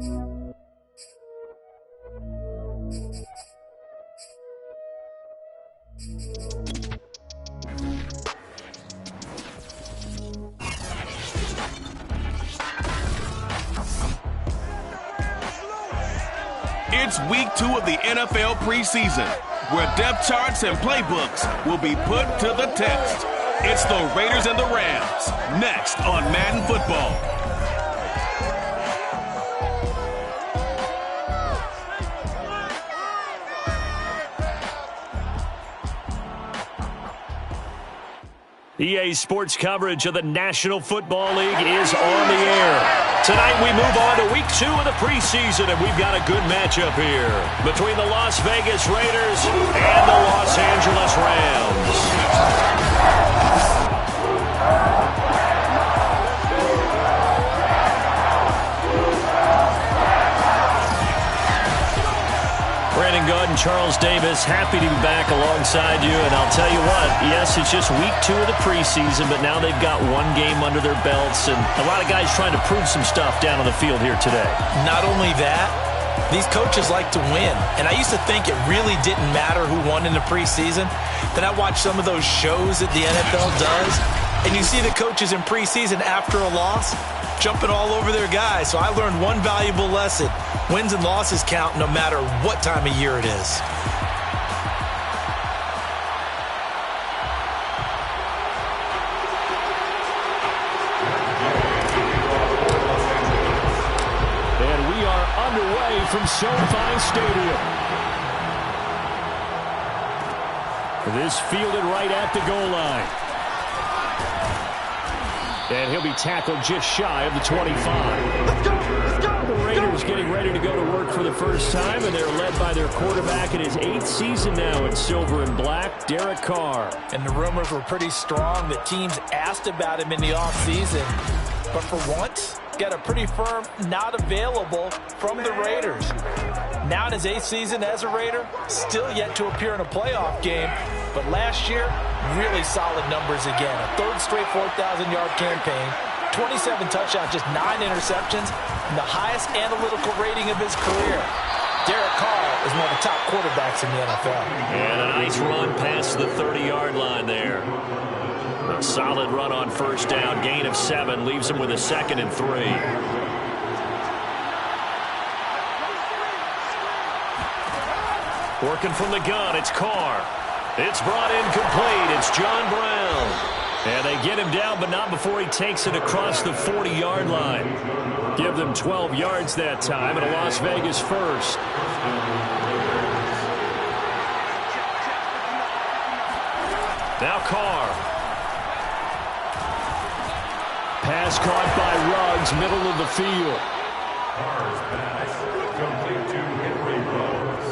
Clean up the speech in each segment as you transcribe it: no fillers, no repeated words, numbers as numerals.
It's week 2 of the NFL preseason, where depth charts and playbooks will be put to the test. It's the Raiders and the Rams, next on Madden Football. EA Sports coverage of the National Football League is on the air. Tonight we move on to week 2 of the preseason, and we've got a good matchup here between the Las Vegas Raiders and the Los Angeles Rams. Brandon Good and Charles Davis, happy to be back alongside you. And I'll tell you what, yes, it's just week 2 of the preseason, but now they've got one game under their belts, and a lot of guys trying to prove some stuff down on the field here today. Not only that, these coaches like to win. And I used to think it really didn't matter who won in the preseason. Then I watched some of those shows that the NFL does, and you see the coaches in preseason after a loss jumping all over their guys. So I learned one valuable lesson. Wins and losses count no matter what time of year it is. And we are underway from SoFi Stadium. This fielded right at the goal line. And he'll be tackled just shy of the 25. Let's go! Let's go! The Raiders getting ready to go to work for the first time, and they're led by their quarterback in his 8th season now in silver and black, Derek Carr. And the rumors were pretty strong that teams asked about him in the offseason. But for once, got a pretty firm not available from the Raiders. Now in his 8th season as a Raider, still yet to appear in a playoff game. But last year, really solid numbers again. A 3rd straight 4,000-yard campaign, 27 touchdowns, just 9 interceptions, and the highest analytical rating of his career. Derek Carr is one of the top quarterbacks in the NFL. And a nice run past the 30-yard line there. A solid run on first down, gain of 7, leaves him with a 2nd and 3. Working from the gun, it's Carr. It's brought in complete. It's John Brown. And they get him down, but not before he takes it across the 40-yard line. Give them 12 yards that time, and a Las Vegas first. Now Carr. Pass caught by Ruggs, middle of the field. Carr's pass complete to Henry Ruggs.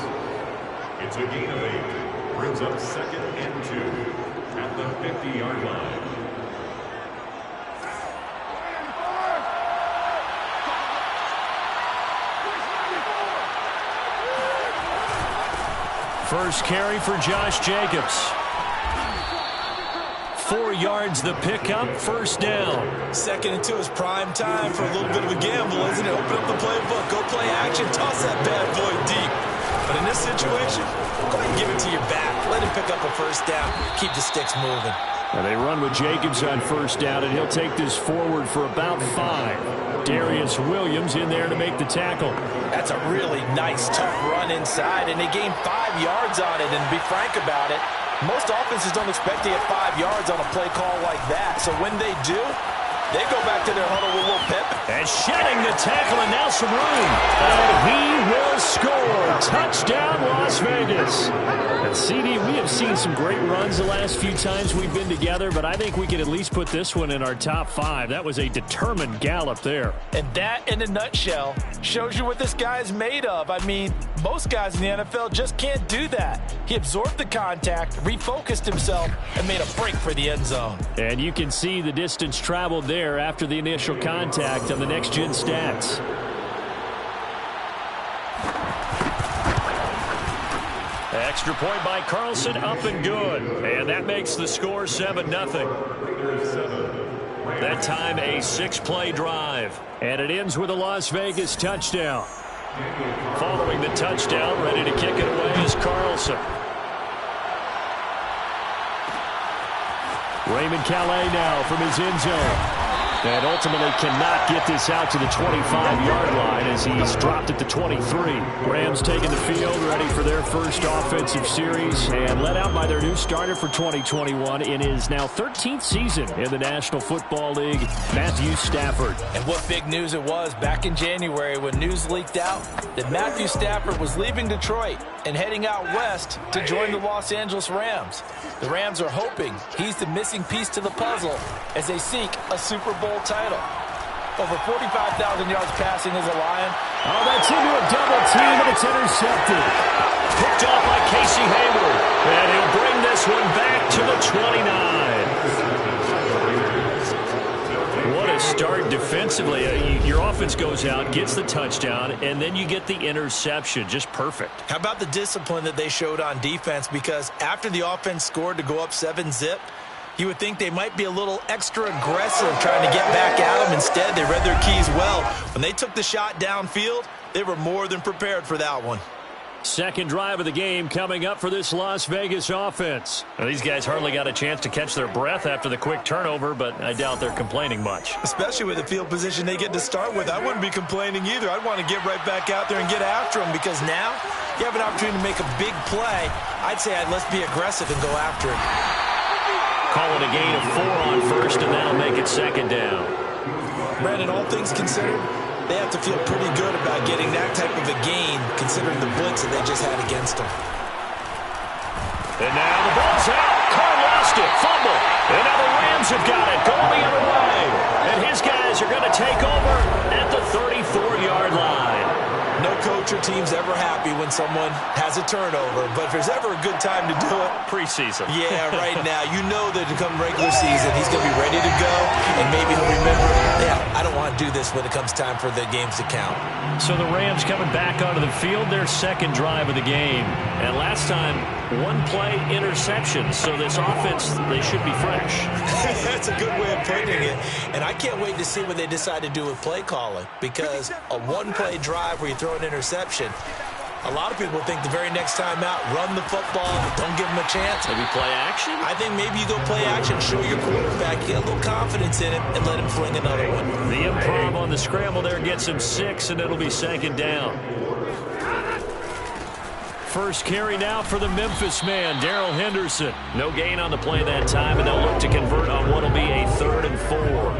It's a gain of 8. Brings up 2nd and 2 at the 50-yard line. First carry for Josh Jacobs. 4 yards the pickup, first down. 2nd and 2 is prime time for a little bit of a gamble, isn't it? Open up the playbook, go play action, toss that bad boy deep. But in this situation, go ahead and give it to your back. Let him pick up a first down. Keep the sticks moving. And they run with Jacobs on first down, and he'll take this forward for about 5. Darius Williams in there to make the tackle. That's a really nice, tough run inside, and they gained 5 yards on it. And to be frank about it, most offenses don't expect to get 5 yards on a play call like that. So when they do, they go back to their huddle with Will Pip. And shedding the tackle, and now some room. And he will score. Touchdown, Las Vegas. And CD, we have seen some great runs the last few times we've been together, but I think we can at least put this one in our top 5. That was a determined gallop there. And that, in a nutshell, shows you what this guy is made of. I mean, most guys in the NFL just can't do that. He absorbed the contact, refocused himself, and made a break for the end zone. And you can see the distance traveled there after the initial contact on the next-gen stats. Extra point by Carlson, up and good. And that makes the score 7-0. Raiders 7, That time a 6-play drive. And it ends with a Las Vegas touchdown. Following the touchdown, ready to kick it away is Carlson. Raymond Calais now from his end zone. And ultimately cannot get this out to the 25-yard line as he's dropped it to 23. Rams taking the field, ready for their first offensive series, and led out by their new starter for 2021 in his now 13th season in the National Football League, Matthew Stafford. And what big news it was back in January when news leaked out that Matthew Stafford was leaving Detroit and heading out west to join the Los Angeles Rams. The Rams are hoping he's the missing piece to the puzzle as they seek a Super Bowl title. Over 45,000 yards passing as a Lion. Oh, that's into a double team, and it's intercepted. Picked off by Casey Hayward. And he'll bring this one back to the 29. What a start defensively. Your offense goes out, gets the touchdown, and then you get the interception. Just perfect. How about the discipline that they showed on defense? Because after the offense scored to go up 7-zip, you would think they might be a little extra aggressive trying to get back at them. Instead, they read their keys well. When they took the shot downfield, they were more than prepared for that one. Second drive of the game coming up for this Las Vegas offense. Now, these guys hardly got a chance to catch their breath after the quick turnover, but I doubt they're complaining much. Especially with the field position they get to start with. I wouldn't be complaining either. I'd want to get right back out there and get after them because now you have an opportunity to make a big play. I'd say let's be aggressive and go after it. Call it a gain of 4 on first, and that'll make it second down. Brandon, all things considered, they have to feel pretty good about getting that type of a gain, considering the blitz that they just had against them. And now the ball's out. Carr lost it. Fumble. And now the Rams have got it. Going the other way. And his guys are going to take over at the 34-yard line. No coach or team's ever happy when someone has a turnover, but if there's ever a good time to do it, preseason. Yeah, right now. You know that to come regular season, he's going to be ready to go, and maybe he'll remember, yeah, I don't want to do this when it comes time for the games to count. So the Rams coming back onto the field, their second drive of the game. And last time, 1-play interception. So this offense, they should be fresh. That's a good way of putting it. And I can't wait to see what they decide to do with play calling, because a 1-play drive where you throw an interception, a lot of people think the very next time out, run the football, don't give them a chance. Maybe play action? I think maybe you go play action, show your quarterback, get a little confidence in him, and let him fling another one. The improv on the scramble there gets him 6, and it'll be second down. First carry now for the Memphis man, Darrell Henderson. No gain on the play that time, and they'll look to convert on what will be a 3rd and 4.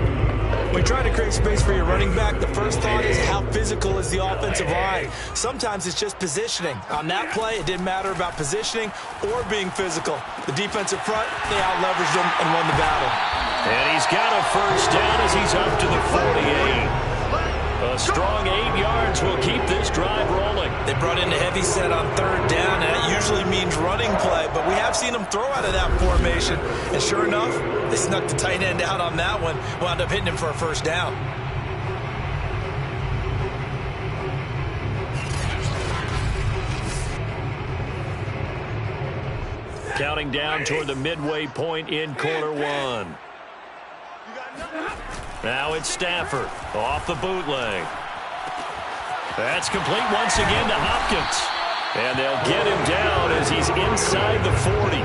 When trying to create space for your running back, the first thought is how physical is the offensive line. Sometimes it's just positioning. On that play, it didn't matter about positioning or being physical. The defensive front, they out-leveraged them and won the battle. And he's got a first down as he's up to the 48. A strong 8 yards will keep this drive rolling. They brought in a heavy set on 3rd down, and that usually means running play, but we have seen them throw out of that formation. And sure enough, they snuck the tight end out on that one, wound up hitting him for a first down. Counting down toward the midway point in quarter 1. Now it's Stafford off the bootleg. That's complete once again to Hopkins. And they'll get him down as he's inside the 40.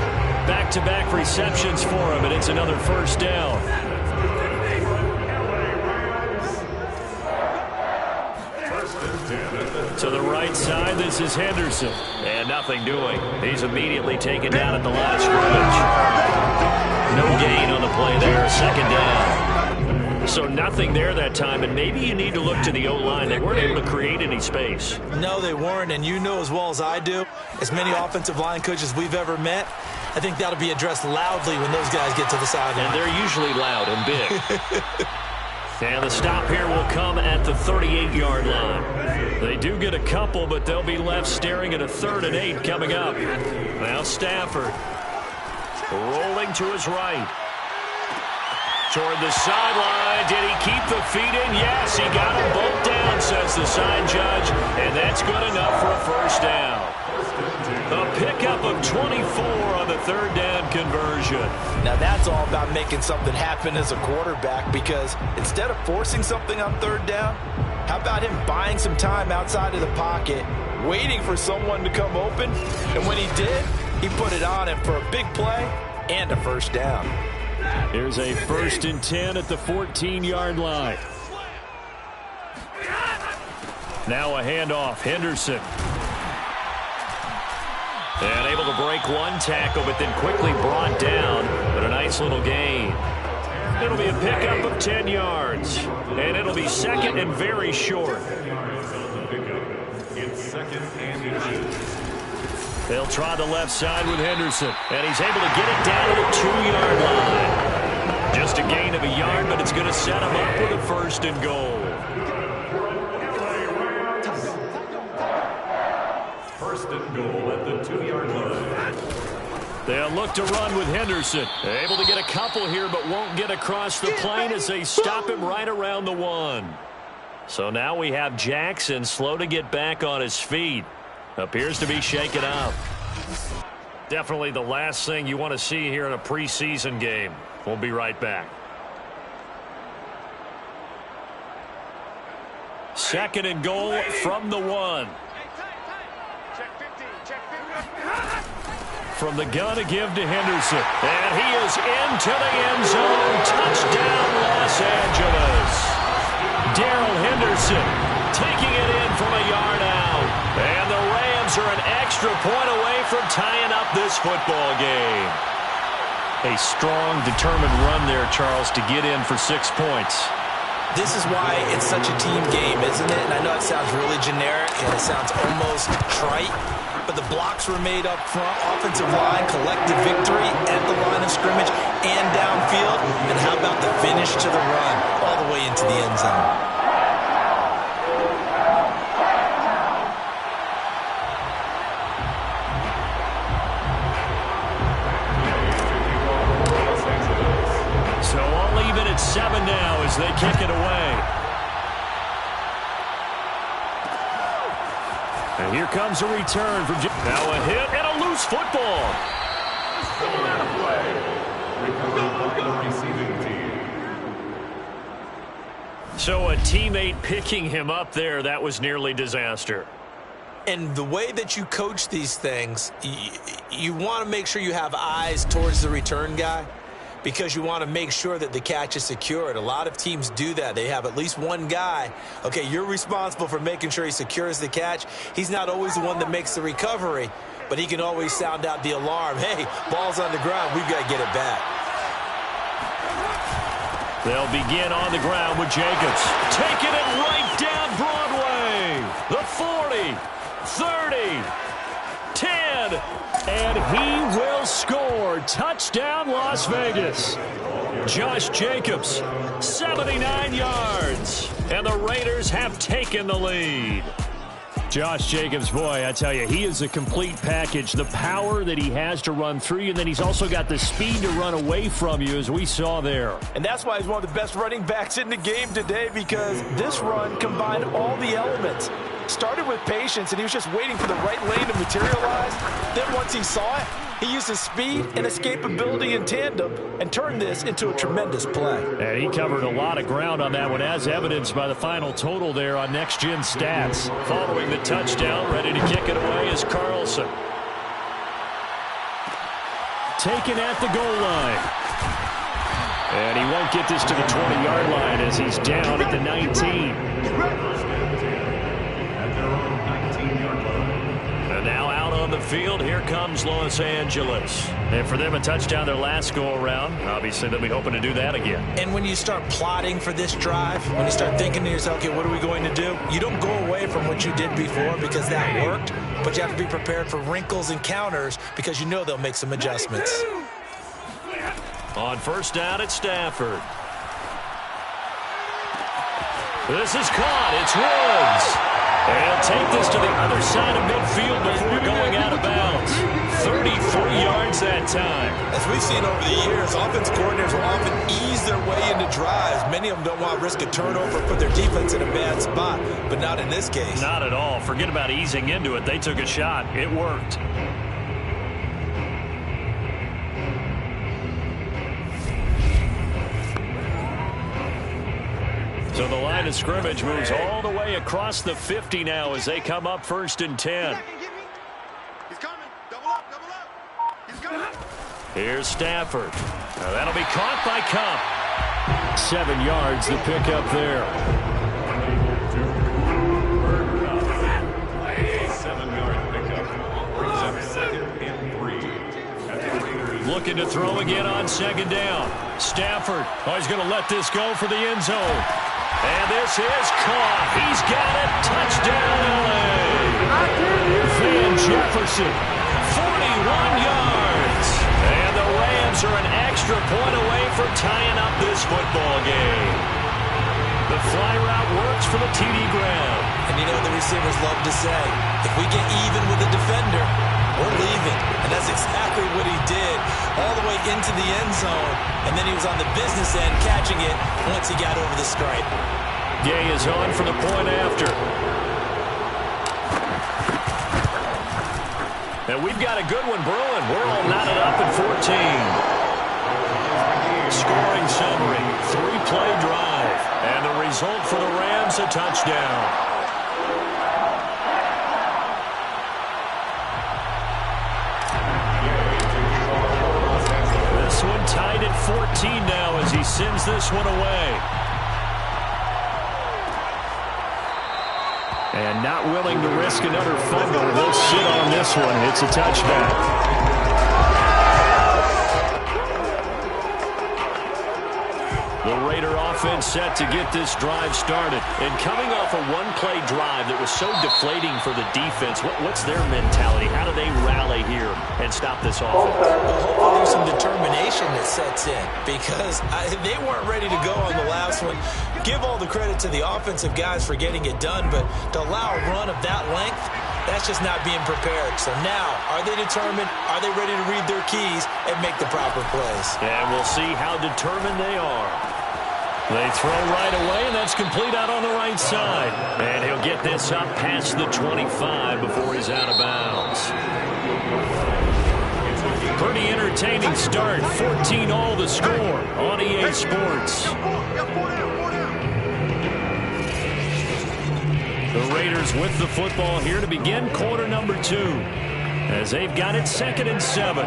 Back-to-back receptions for him, and it's another first down. To the right side, this is Henderson. And nothing doing. He's immediately taken down at the line of scrimmage. No gain on the play there. Second down. So nothing there that time, and maybe you need to look to the O-line. They weren't able to create any space. No, they weren't, and you know as well as I do, as many offensive line coaches we've ever met, I think that'll be addressed loudly when those guys get to the sideline. And they're usually loud and big. And the stop here will come at the 38-yard line. They do get a couple, but they'll be left staring at a 3rd and 8 coming up. Now Stafford rolling to his right. Toward the sideline. Did he keep the feet in? Yes, he got them both down, says the sign judge. And that's good enough for a first down. A pickup of 24 on the third down conversion. Now that's all about making something happen as a quarterback, because instead of forcing something on third down, how about him buying some time outside of the pocket, waiting for someone to come open, and when he did, he put it on him for a big play and a first down. Here's a 1st and 10 at the 14-yard line. Now a handoff, Henderson. And able to break one tackle, but then quickly brought down. But a nice little gain. It'll be a pickup of 10 yards. And it'll be second and very short. It's 2nd and inches. They'll try the left side with Henderson. And he's able to get it down to the 2-yard line. Just a gain of a yard, but it's going to set him up with a 1st and goal. 1st and goal at the 2-yard line. They'll look to run with Henderson. Able to get a couple here, but won't get across the plane as they stop him right around the 1. So now we have Jackson slow to get back on his feet. Appears to be shaken up. Definitely the last thing you want to see here in a preseason game. We'll be right back. 2nd and goal from the 1. From the gun to give to Henderson. And he is into the end zone. Touchdown, Los Angeles. Darrell Henderson taking it in from a yard out. And the Rams are an extra point away from tying up this football game. A strong, determined run there, Charles, to get in for 6 points. This is why it's such a team game, isn't it? And I know it sounds really generic and it sounds almost trite, but the blocks were made up front, offensive line, collective victory at the line of scrimmage and downfield. And how about the finish to the run all the way into the end zone? So all even at 7 now as they kick it away. And here comes a return from now a hit and a loose football. So a teammate picking him up there, that was nearly disaster. And the way that you coach these things, you want to make sure you have eyes towards the return guy, because you want to make sure that the catch is secured. A lot of teams do that. They have at least one guy. Okay, you're responsible for making sure he secures the catch. He's not always the one that makes the recovery, but he can always sound out the alarm. Hey, ball's on the ground. We've got to get it back. They'll begin on the ground with Jacobs. Taking it right down Broadway. The 40, 30, 10. And he will score. Touchdown, Las Vegas. Josh Jacobs, 79 yards. And the Raiders have taken the lead. Josh Jacobs, boy, I tell you, he is a complete package. The power that he has to run through you, and then he's also got the speed to run away from you, as we saw there. And that's why he's one of the best running backs in the game today, because this run combined all the elements. Started with patience, and he was just waiting for the right lane to materialize. Then once he saw it, he used his speed and escapability in tandem and turned this into a tremendous play. And he covered a lot of ground on that one, as evidenced by the final total there on Next Gen Stats. Following the touchdown, ready to kick it away is Carlson. Taken at the goal line. And he won't get this to the 20-yard line as he's down at the 19. Now out on the field, here comes Los Angeles. And for them, a touchdown their last go-around. Obviously, they'll be hoping to do that again. And when you start plotting for this drive, when you start thinking to yourself, okay, what are we going to do? You don't go away from what you did before because that worked, but you have to be prepared for wrinkles and counters because you know they'll make some adjustments. On first down at Stafford. This is caught. It's Woods. And he'll take this to the other side of midfield before going out of bounds. 33 yards that time. As we've seen over the years, offense coordinators will often ease their way into drives. Many of them don't want to risk a turnover, put their defense in a bad spot, but not in this case. Not at all. Forget about easing into it. They took a shot. It worked. So the line of scrimmage moves all the way across the 50 now as they come up 1st and 10. He's coming. Double up. He's coming. Here's Stafford. Now that'll be caught by Cup. 7 yards the pickup there. 7-yard pickup. Brings up 2nd and 3. Looking to throw again on 2nd down. Stafford, he's going to let this go for the end zone. And this is caught. He's got it. Touchdown, L.A. Van Jefferson, 41 yards. And the Rams are an extra point away from tying up this football game. The fly route works for the TD Graham. And you know the receivers love to say, if we get even with the defender, we're leaving. And that's exactly what he did all the way into the end zone. And then he was on the business end catching it once he got over the stripe. Gay is on for the point after. And we've got a good one brewing. We're all knotted up at 14. Scoring summary, 3-play drive. And the result for the Rams, a touchdown. This one tied at 14 now as he sends this one away. And not willing to risk another fumble. They'll sit on this one. It's a touchback. The Raider offense set to get this drive started. And coming off a one-play drive that was so deflating for the defense, what's their mentality? How do they rally here and stop this offense? Well, hopefully there's some determination that sets in because they weren't ready to go on the last one. Give all the credit to the offensive guys for getting it done, but to allow a run of that length, that's just not being prepared. So now, are they determined? Are they ready to read their keys and make the proper plays? And we'll see how determined they are. They throw right away, and that's complete out on the right side. And he'll get this up past the 25 before he's out of bounds. Pretty entertaining start. 14-all the score on EA Sports. The Raiders with the football here to begin quarter number 2. As they've got it 2nd and 7.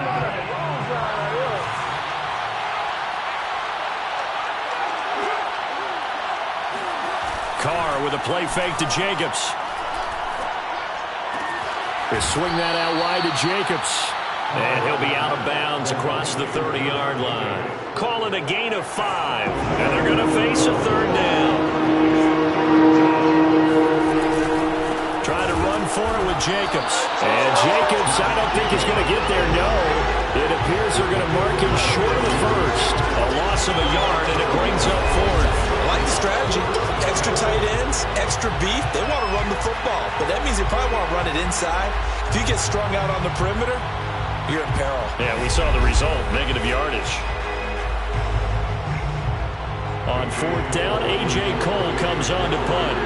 Carr with a play fake to Jacobs. They swing that out wide to Jacobs. And he'll be out of bounds across the 30-yard line. Call it a gain of 5. And they're going to face a 3rd down. Try to run for it with Jacobs. And Jacobs, I don't think he's going to get there, no. It appears they're going to mark him short of the first. A loss of a yard, and it brings up 4th. I like the strategy. Extra tight ends, extra beef. They want to run the football, but that means they probably want to run it inside. If you get strung out on the perimeter, you're in peril. Yeah, we saw the result, negative yardage. On 4th down, A.J. Cole comes on to punt.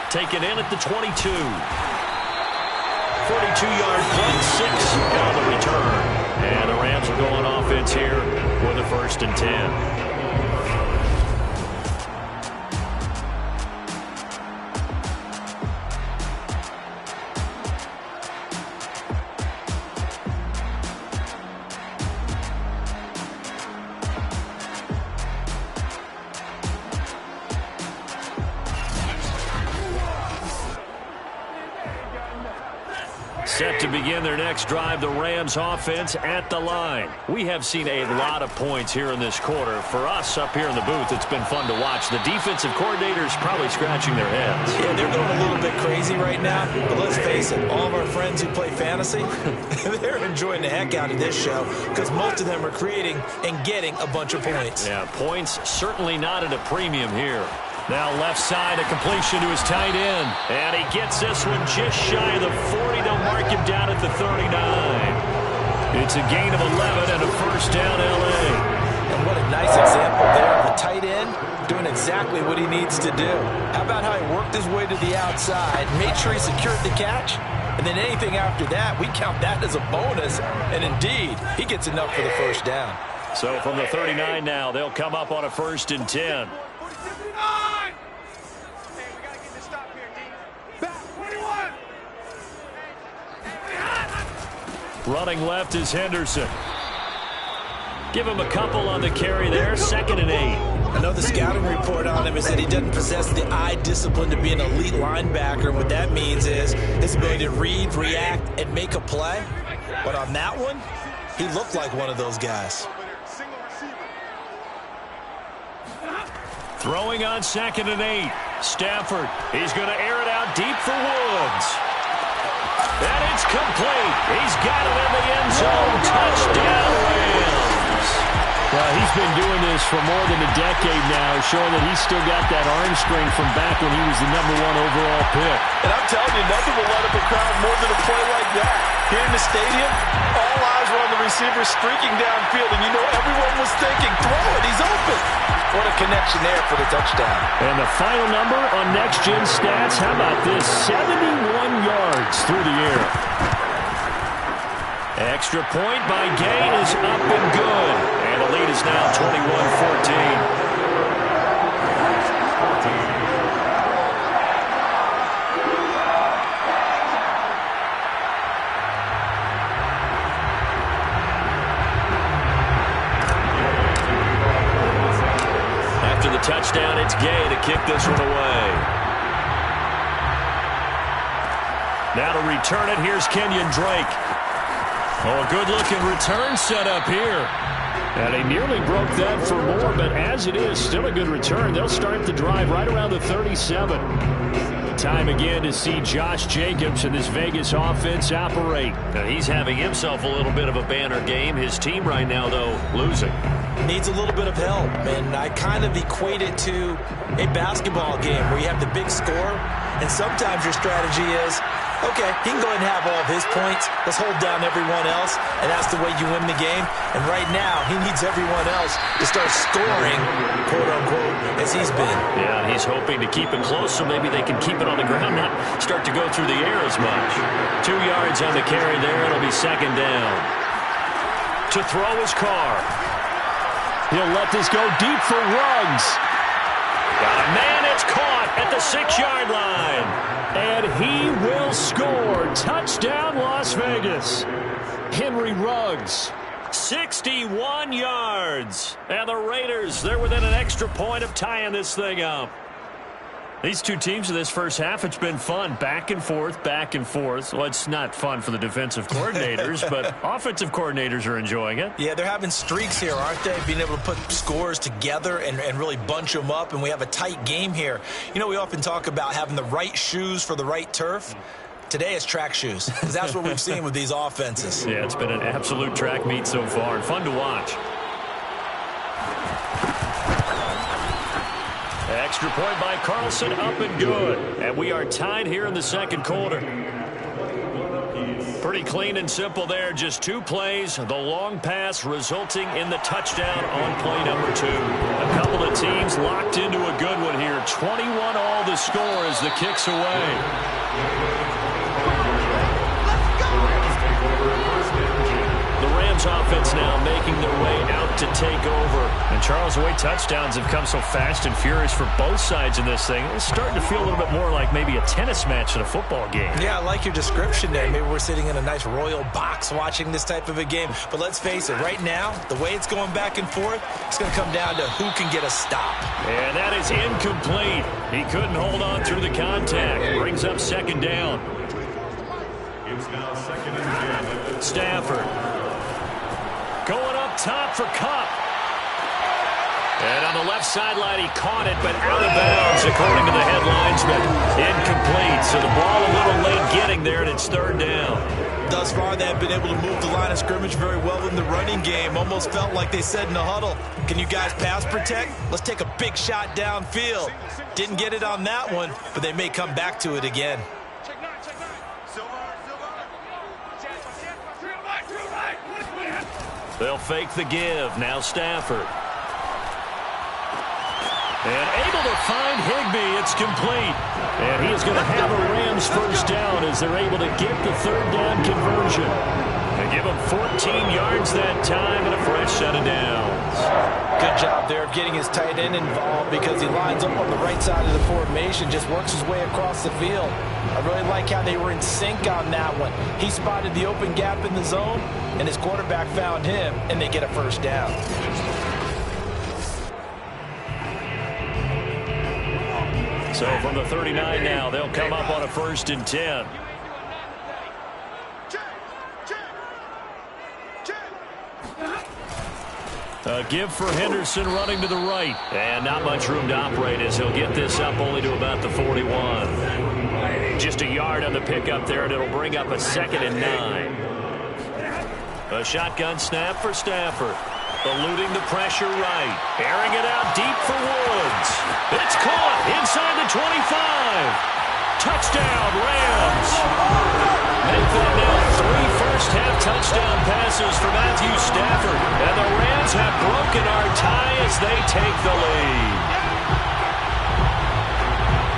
Taken in at the 22. 42-yard punt, 6 on the return. And the Rams are going offense here with a 1st and 10. Set to begin their next drive, the Rams offense at the line. We have seen a lot of points here in this quarter. For us up here in the booth, it's been fun to watch. The defensive coordinators probably scratching their heads. Yeah, they're going a little bit crazy right now. But let's face it, all of our friends who play fantasy, they're enjoying the heck out of this show because most of them are creating and getting a bunch of points. Yeah, points certainly not at a premium here. Now left side, a completion to his tight end. And he gets this one just shy of the 40. They'll mark him down at the 39. It's a gain of 11 and a 1st down, L.A. And what a nice example there of the tight end doing exactly what he needs to do. How about how he worked his way to the outside, made sure he secured the catch, And then anything after that, we count that as a bonus. And indeed, he gets enough for the first down. So from the 39 now, they'll come up on a 1st and 10. Running left is Henderson. Give him a couple on the carry there. 2nd and 8. I know the scouting report on him is that he doesn't possess the eye discipline to be an elite linebacker. What that means is his ability to read, react, and make a play. But on that one, he looked like one of those guys. Throwing on 2nd and 8. Stafford. He's going to air it out deep for Woods. And it's complete. He's got it in the end zone. Touchdown, Rams. Well, he's been doing this for more than a decade now, showing that he's still got that arm strength from back when he was the #1 overall pick. And I'm telling you, nothing will light up a crowd more than a play like that. Here in the stadium, all eyes were on the receiver streaking downfield, and you know everyone was thinking, throw it, he's open. What a connection there for the touchdown. And the final number on Next Gen Stats, how about this? 71 yards through the air. Extra point by Gay is up and good. And the lead is now 21-14. After the touchdown, it's Gay to kick this one away. Now to return it, here's Kenyon Drake. Oh, a good-looking return set up here. And he nearly broke that for more, but as it is, still a good return. They'll start the drive right around the 37. Time again to see Josh Jacobs and this Vegas offense operate. Now he's having himself a little bit of a banner game. His team right now, though, losing. Needs a little bit of help, and I kind of equate it to a basketball game where you have the big score, and sometimes your strategy is, okay, he can go ahead and have all of his points. Let's hold down everyone else, and that's the way you win the game. And right now, he needs everyone else to start scoring, quote-unquote, as he's been. Yeah, he's hoping to keep it close so maybe they can keep it on the ground, not start to go through the air as much. 2 yards on the carry there. It'll be 2nd down. To throw his Carr. He'll let this go deep for Ruggs. Got a man, it's caught at the 6-yard line. And he will score. Touchdown, Las Vegas. Henry Ruggs. 61 yards. And the Raiders, they're within an extra point of tying this thing up. These two teams in this first half, it's been fun. Back and forth, back and forth. Well, it's not fun for the defensive coordinators, but offensive coordinators are enjoying it. Yeah, they're having streaks here, aren't they? Being able to put scores together and really bunch them up, and we have a tight game here. You know, we often talk about having the right shoes for the right turf. Today it's track shoes, because that's what we've seen with these offenses. Yeah, it's been an absolute track meet so far, and fun to watch. Extra point by Carlson, up and good. And we are tied here in the second quarter. Pretty clean and simple there. Just 2 plays. The long pass resulting in the touchdown on play number 2. A couple of teams locked into a good one here. 21 all the score as the kick's away. Offense now making their way out to take over. And Charles, the way touchdowns have come so fast and furious for both sides in this thing, it's starting to feel a little bit more like maybe a tennis match in a football game. Yeah, I like your description there. Maybe we're sitting in a nice royal box watching this type of a game. But let's face it, right now, the way it's going back and forth, it's going to come down to who can get a stop. And that is incomplete. He couldn't hold on through the contact. Brings up 2nd down. It's now 2nd and 10. Stafford. Going up top for Kupp. And on the left sideline, he caught it, but out of bounds, according to the headlines, but incomplete. So the ball a little late getting there, and it's 3rd down. Thus far, they have been able to move the line of scrimmage very well in the running game. Almost felt like they said in the huddle, can you guys pass protect? Let's take a big shot downfield. Didn't get it on that one, but they may come back to it again. They'll fake the give. Now Stafford. And able to find Higbee. It's complete. And he is going to have a Rams first down as they're able to get the third down conversion. They give him 14 yards that time and a fresh set of downs. Good job there of getting his tight end involved because he lines up on the right side of the formation, just works his way across the field. I really like how they were in sync on that one. He spotted the open gap in the zone, and his quarterback found him, and they get a first down. So from the 39 now, they'll come up on a 1st and 10. A give for Henderson running to the right. And not much room to operate as he'll get this up only to about the 41. Just a yard on the pickup there, and it'll bring up a 2nd and 9. A shotgun snap for Stafford. Eluding the pressure right. Airing it out deep for Woods. It's caught inside the 25. Touchdown, Rams. Make that now 3 first-half touchdown passes for Matthew Stafford. And the Rams have broken our tie as they take the lead.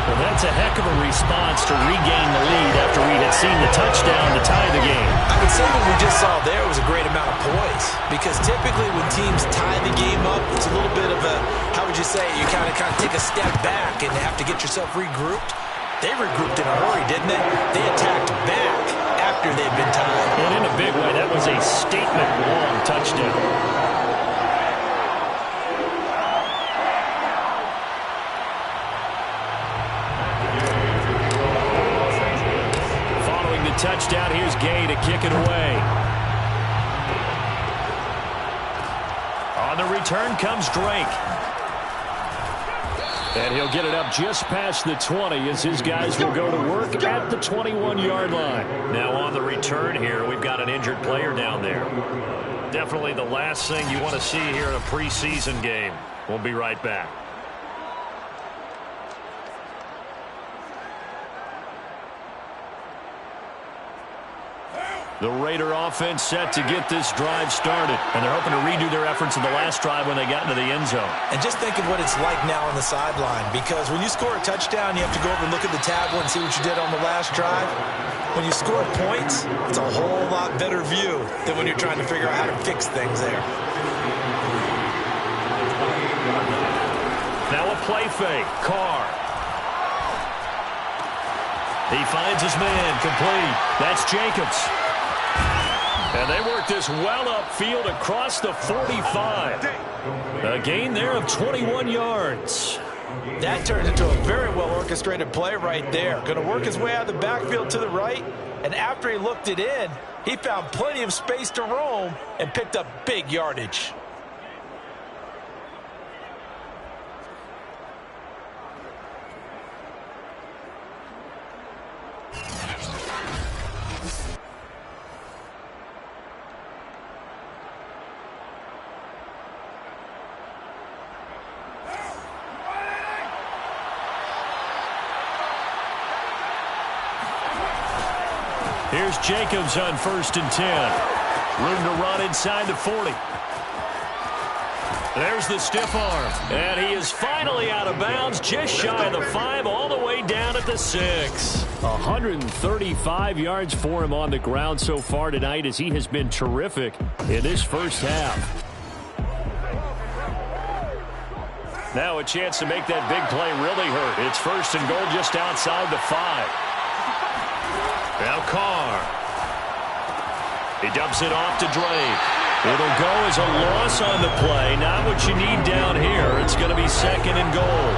Well, that's a heck of a response to regain the lead after we had seen the touchdown to tie the game. I would say what we just saw there was a great amount of poise, because typically when teams tie the game up, it's a little bit of a, how would you say, you kind of take a step back and have to get yourself regrouped. They regrouped in a hurry, didn't they? They attacked back after they'd been tied. And in a big way, that was a statement-long touchdown. Touchdown. Here's Gay to kick it away. On the return comes Drake. And he'll get it up just past the 20 as his guys will go to work at the 21-yard line. Now on the return here, we've got an injured player down there. Definitely the last thing you want to see here in a preseason game. We'll be right back. The Raider offense set to get this drive started. And they're hoping to redo their efforts in the last drive when they got into the end zone. And just think of what it's like now on the sideline. Because when you score a touchdown, you have to go over and look at the tablet and see what you did on the last drive. When you score points, it's a whole lot better view than when you're trying to figure out how to fix things there. Now a play fake. Carr. He finds his man. Complete. That's Jacobs. And they work this well upfield across the 45. A gain there of 21 yards. That turned into a very well-orchestrated play right there. Going to work his way out of the backfield to the right. And after he looked it in, he found plenty of space to roam and picked up big yardage. Here's Jacobs on 1st and 10. Room to run inside the 40. There's the stiff arm. And he is finally out of bounds, just shy of the 5, all the way down at the 6. 135 yards for him on the ground so far tonight as he has been terrific in this first half. Now a chance to make that big play really hurt. It's 1st and goal just outside the 5. Now Carr. He dumps it off to Drake. It'll go as a loss on the play. Not what you need down here. It's going to be 2nd and goal.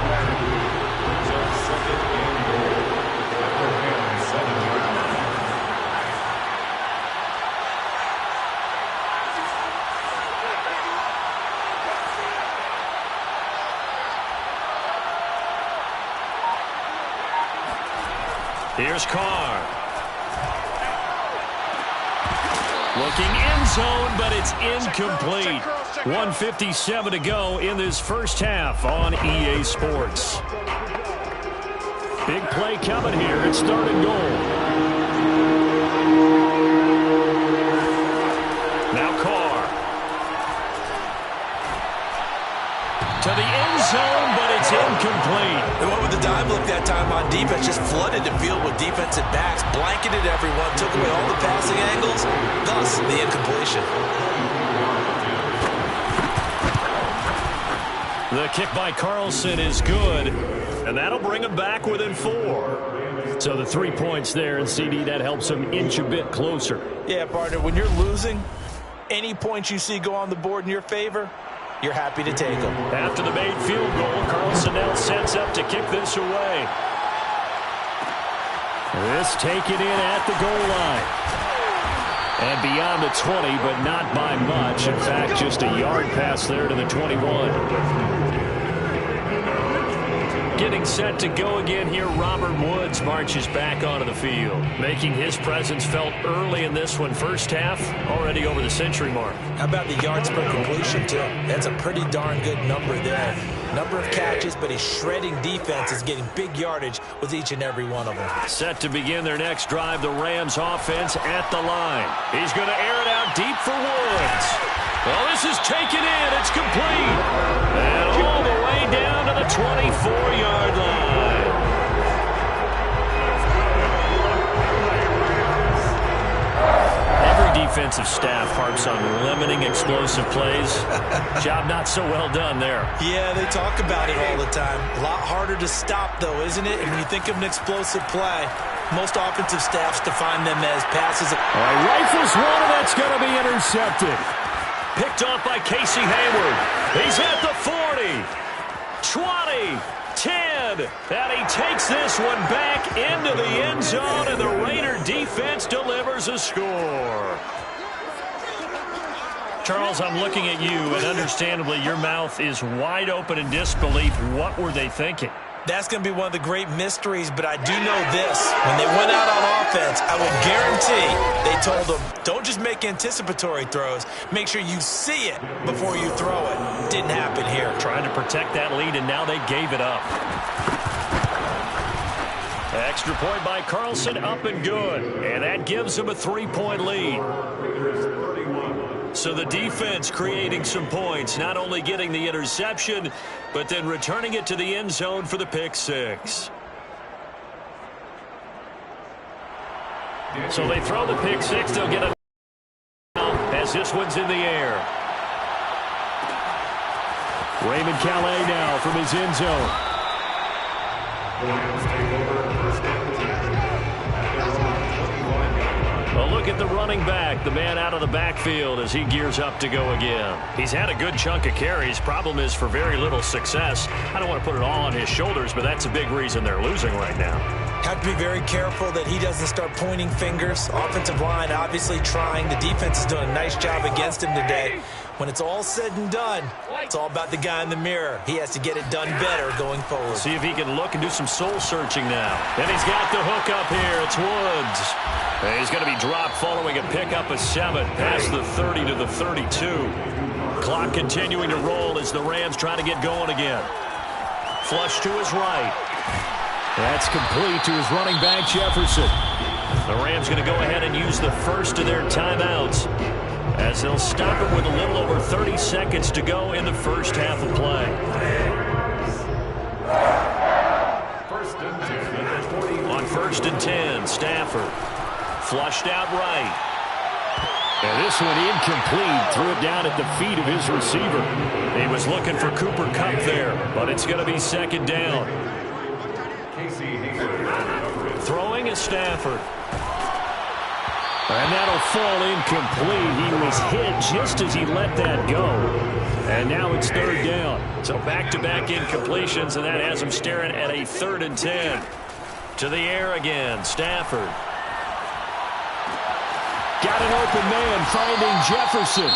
Here's Carr. Looking end zone, but it's incomplete. 1:57 to go in this first half on EA Sports. Big play coming here. It's 3rd and goal. Now Carr. To the end zone, but it's It's incomplete. They went with the dime look that time on defense, just flooded the field with defensive backs, blanketed everyone, took away all the passing angles, thus the incompletion. The kick by Carlson is good, and that'll bring him back within 4. So the 3 points there, and CD, that helps him inch a bit closer. Yeah, partner, when you're losing, any points you see go on the board in your favor, you're happy to take them. After the made field goal, Carlson now sets up to kick this away. This taken in at the goal line. And beyond the 20, but not by much. In fact, just a yard pass there to the 21. Getting set to go again here, Robert Woods marches back onto the field, making his presence felt early in this one. First half, already over the century mark. How about the yards per completion, too? That's a pretty darn good number there. Number of catches, but his shredding defense is getting big yardage with each and every one of them. Set to begin their next drive, the Rams offense at the line. He's going to air it out deep for Woods. Well, this is taken in. It's complete. And all the way down to the 24-yard line. Every defensive staff harps on limiting explosive plays. Job not so well done there. Yeah, they talk about it all the time. A lot harder to stop, though, isn't it? And when you think of an explosive play, most offensive staffs define them as passes. Rifles one, and that's going to be intercepted. Picked off by Casey Hayward. He's at the 40, 20, 10, and he takes this one back into the end zone, and the Raider defense delivers a score. Charles, I'm looking at you, and understandably, your mouth is wide open in disbelief. What were they thinking? That's going to be one of the great mysteries, but I do know this. When they went out on offense, I would guarantee they told them, don't just make anticipatory throws. Make sure you see it before you throw it. Didn't happen here. Trying to protect that lead, and now they gave it up. Extra point by Carlson, up and good. And that gives them a 3-point lead. So the defense creating some points, not only getting the interception, but then returning it to the end zone for the pick six. So they throw the pick six. They'll get it as this one's in the air. Raymond Calais now from his end zone. A look at the running back, the man out of the backfield as he gears up to go again. He's had a good chunk of carries. Problem is for very little success. I don't want to put it all on his shoulders, but that's a big reason they're losing right now. Have to be very careful that he doesn't start pointing fingers. Offensive line obviously trying. The defense is doing a nice job against him today. When it's all said and done, it's all about the guy in the mirror. He has to get it done better going forward. See if he can look and do some soul searching now. And he's got the hook up here. It's Woods. And he's going to be dropped following a pickup of 7 past the 30 to the 32. Clock continuing to roll as the Rams try to get going again. Flush to his right. That's complete to his running back, Jefferson. The Rams going to go ahead and use the first of their timeouts as they'll stop it with a little over 30 seconds to go in the first half of play. On 1st and 10, Stafford. Flushed out right. And this one incomplete. Threw it down at the feet of his receiver. He was looking for Cooper Kupp there, but it's going to be second down. Throwing is Stafford. And that'll fall incomplete. He was hit just as he let that go. And now it's 3rd down. So back-to-back incompletions, and that has him staring at a 3rd and 10. To the air again, Stafford. Got an open man finding Jefferson.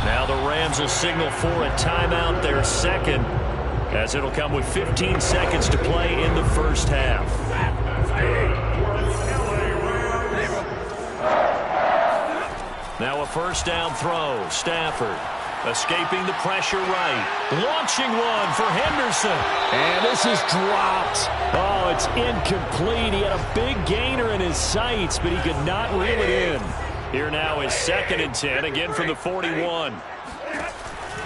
Now the Rams will signal for a timeout, their second, as it'll come with 15 seconds to play in the first half. Now a first down throw. Stafford escaping the pressure right. Launching one for Henderson. And this is dropped. Oh, it's incomplete. He had a big gainer in his sights, but he could not reel it in. Here now is 2nd and 10, again from the 41.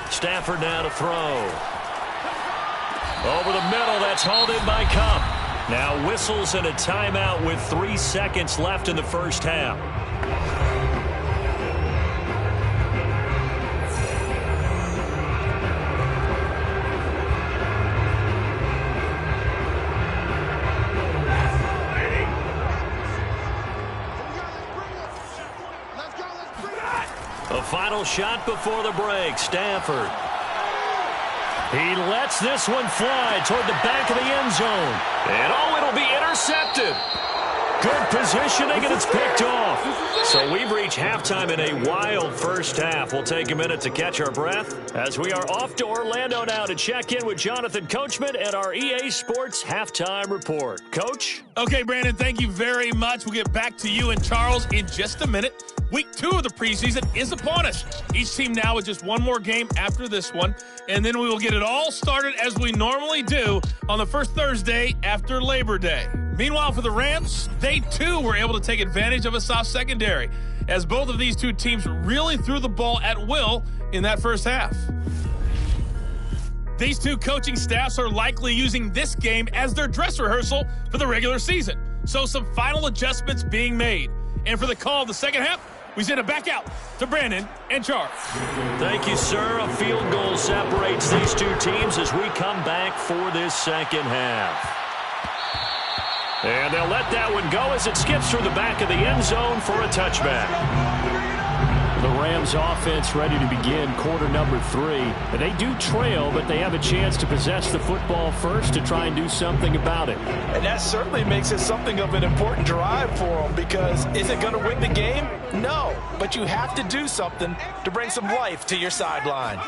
Stafford now to throw. Over the middle, that's hauled in by Cup. Now whistles and a timeout with 3 seconds left in the first half. A final shot before the break, Stafford. He lets this one fly toward the back of the end zone. And it'll be intercepted. Good positioning, and it's picked off. So we've reached halftime in a wild first half. We'll take a minute to catch our breath as we are off to Orlando now to check in with Jonathan Coachman and our EA Sports Halftime Report. Coach? Okay, Brandon, thank you very much. We'll get back to you and Charles in just a minute. Week 2 of the preseason is upon us. Each team now with just one more game after this one, and then we will get it all started as we normally do on the first Thursday after Labor Day. Meanwhile, for the Rams, they too were able to take advantage of a soft secondary, as both of these two teams really threw the ball at will in that first half. These two coaching staffs are likely using this game as their dress rehearsal for the regular season, so some final adjustments being made. And for the call of the second half, we send it back out to Brandon and Charles. Thank you, sir. A field goal separates these two teams as we come back for this second half. And they'll let that one go as it skips through the back of the end zone for a touchback. The Rams offense ready to begin quarter number 3. And they do trail, but they have a chance to possess the football first to try and do something about it. And that certainly makes it something of an important drive for them, because is it going to win the game? No, but you have to do something to bring some life to your sideline.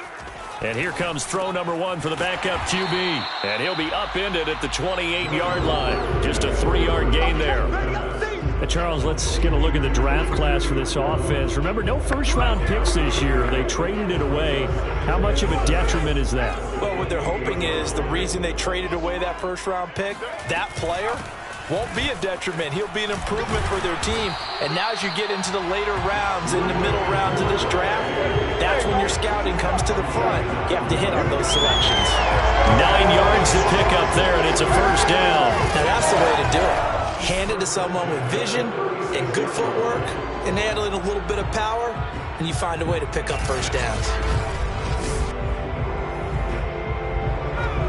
And here comes throw number 1 for the backup QB. And he'll be upended at the 28-yard line. Just a 3-yard gain there. Charles, let's get a look at the draft class for this offense. Remember, no first-round picks this year. They traded it away. How much of a detriment is that? Well, what they're hoping is the reason they traded away that first-round pick, that player won't be a detriment. He'll be an improvement for their team. And now as you get into the later rounds, in the middle rounds of this draft, that's when your scouting comes to the front. You have to hit on those selections. 9 yards to pick up there, and it's a first down. Now that's the way to do it. Hand it to someone with vision and good footwork, and add in a little bit of power, and you find a way to pick up first downs.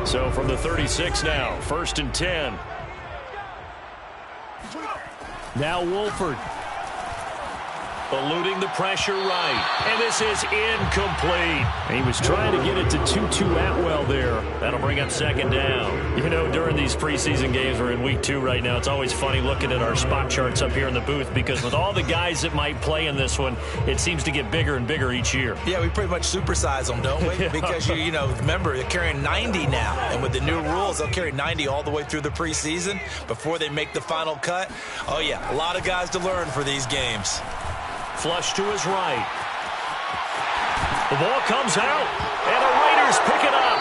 So from the 36 now, 1st and 10. Now Wolford. Eluding the pressure right. And this is incomplete. He was trying to get it to Tutu Atwell there. That'll bring up 2nd down. You know, during these preseason games, we're in week 2 right now. It's always funny looking at our spot charts up here in the booth, because with all the guys that might play in this one, it seems to get bigger and bigger each year. Yeah, we pretty much supersize them, don't we? Because, you know, remember, they're carrying 90 now. And with the new rules, they'll carry 90 all the way through the preseason before they make the final cut. Oh, yeah, a lot of guys to learn for these games. Flush to his right. The ball comes out, and the Raiders pick it up.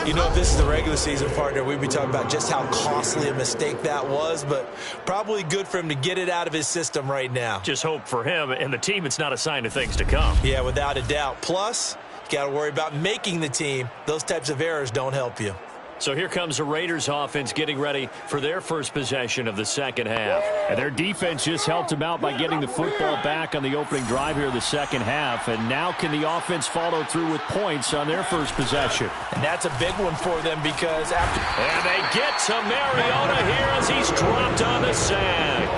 You know, if this is the regular season, partner, we'd be talking about just how costly a mistake that was, but probably good for him to get it out of his system right now. Just hope for him and the team it's not a sign of things to come. Yeah, without a doubt. Plus, you got to worry about making the team. Those types of errors don't help you. So here comes the Raiders offense getting ready for their first possession of the second half. And their defense just helped them out by getting the football back on the opening drive here of the second half. And now can the offense follow through with points on their first possession? And that's a big one for them, because after... And they get to Mariota here as he's dropped on the sack.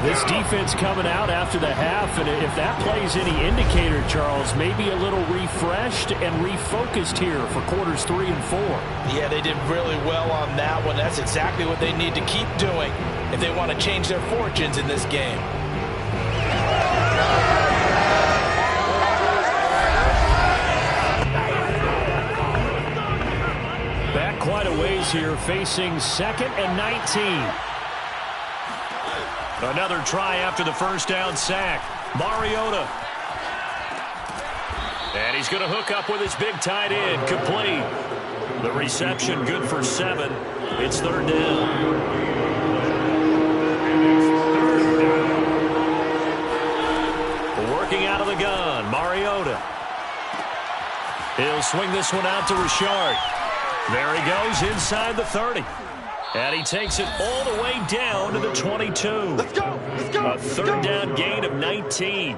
This defense coming out after the half, and if that plays any indicator, Charles, maybe a little refreshed and refocused here for quarters 3 and 4. Yeah, they did really well on that one. That's exactly what they need to keep doing if they want to change their fortunes in this game. Back quite a ways here, facing 2nd and 19. Another try after the first down sack. Mariota. And he's going to hook up with his big tight end. Complete. The reception good for 7. It's 3rd down. He'll swing this one out to Richard. There he goes inside the 30. And he takes it all the way down to the 22. Let's go. Let's go. A third down gain of 19.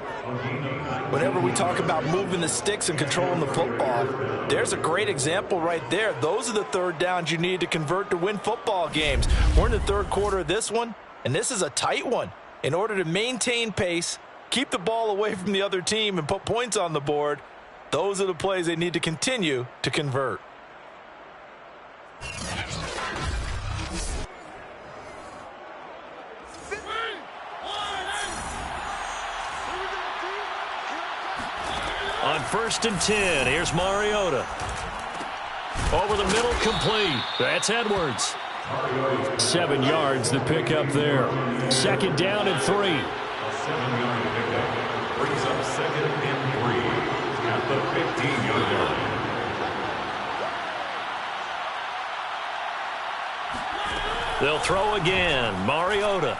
Whenever we talk about moving the sticks and controlling the football, there's a great example right there. Those are the third downs you need to convert to win football games. We're in the third quarter of this one, and this is a tight one. In order to maintain pace, keep the ball away from the other team, and put points on the board, those are the plays they need to continue to convert. On 1st and 10, here's Mariota. Over the middle, complete. That's Edwards. 7 yards, the pickup there. 2nd down and 3. 7-yard pickup brings up 2nd and 3 at the 15-yard line. They'll throw again. Mariota.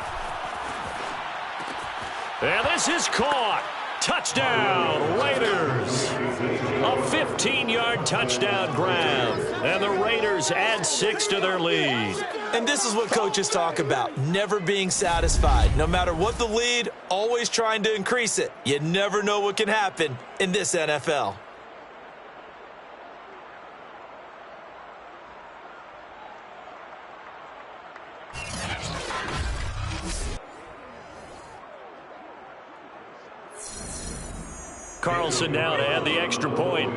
And this is caught. Touchdown, Raiders. A 15-yard touchdown grab. And the Raiders add 6 to their lead. And this is what coaches talk about, never being satisfied. No matter what the lead, always trying to increase it. You never know what can happen in this NFL. Carlson now to add the extra point.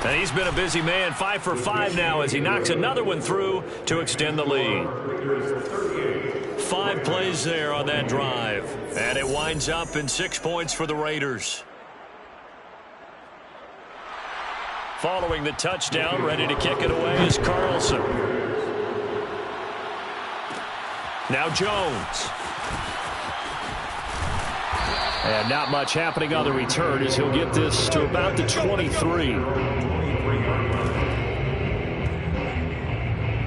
And he's been a busy man, 5 for 5 now as he knocks another one through to extend the lead. 5 plays there on that drive. And it winds up in 6 points for the Raiders. Following the touchdown, ready to kick it away is Carlson. Now Jones. And not much happening on the return as he'll get this to about the 23.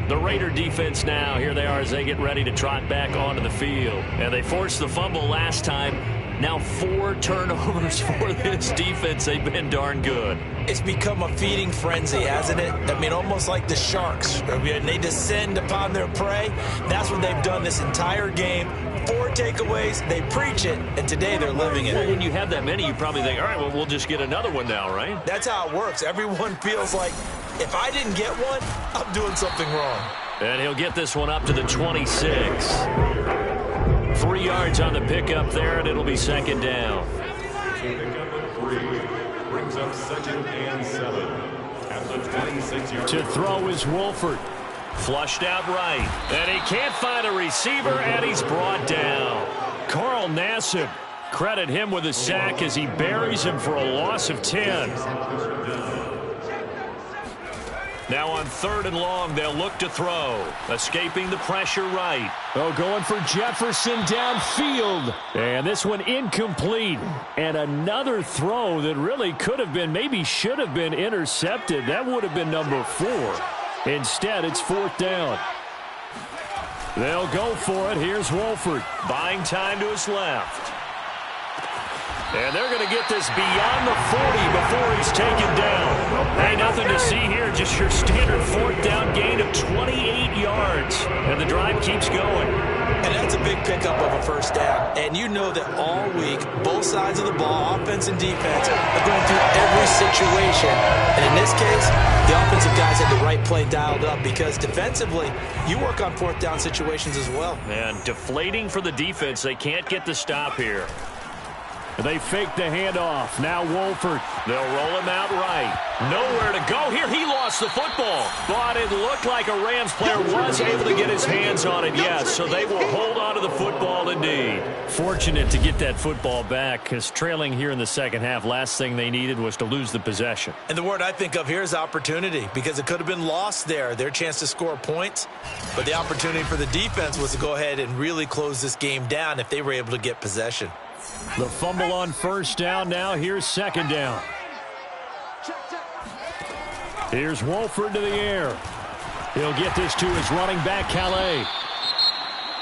The Raider defense now, here they are as they get ready to trot back onto the field. And they forced the fumble last time. Now 4 turnovers for this defense. They've been darn good. It's become a feeding frenzy, hasn't it? I mean, almost like the sharks. They descend upon their prey. That's what they've done this entire game. 4 takeaways, they preach it, and today they're living it. Well, when you have that many, you probably think, all right, well, we'll just get another one now, right? That's how it works. Everyone feels like, if I didn't get one, I'm doing something wrong. And he'll get this one up to the 26. 3 yards on the pickup there, and it'll be 2nd down. Pickup of 3 brings up 2nd and 7 at the 26-yard. To throw is Wolford. Flushed out right. And he can't find a receiver, and he's brought down. Carl Nassib, credit him with a sack as he buries him for a loss of 10. Now on 3rd and long, they'll look to throw. Escaping the pressure right. Oh, going for Jefferson downfield. And this one incomplete. And another throw that really could have been, maybe should have been intercepted. That would have been number 4. Instead, it's 4th down. They'll go for it. Here's Wolford. Buying time to his left. And they're going to get this beyond the 40 before he's taken down. Hey, nothing to see here. Just your standard 4th down gain of 28 yards. And the drive keeps going. And that's a big pickup of a 1st down. And you know that all week, both sides of the ball, offense and defense, are going through every situation. And in this case, the offensive guys had the right play dialed up because defensively, you work on 4th down situations as well. And deflating for the defense. They can't get the stop here. They fake the handoff. Now Wolford. They'll roll him out right. Nowhere to go here. He lost the football. But it looked like a Rams player was able to get his hands on it, yes. So they will hold on to the football indeed. Fortunate to get that football back because trailing here in the 2nd half, last thing they needed was to lose the possession. And the word I think of here is opportunity because it could have been lost there. Their chance to score points. But the opportunity for the defense was to go ahead and really close this game down if they were able to get possession. The fumble on 1st down. Now here's 2nd down. Here's Wolford to the air. He'll get this to his running back, Calais.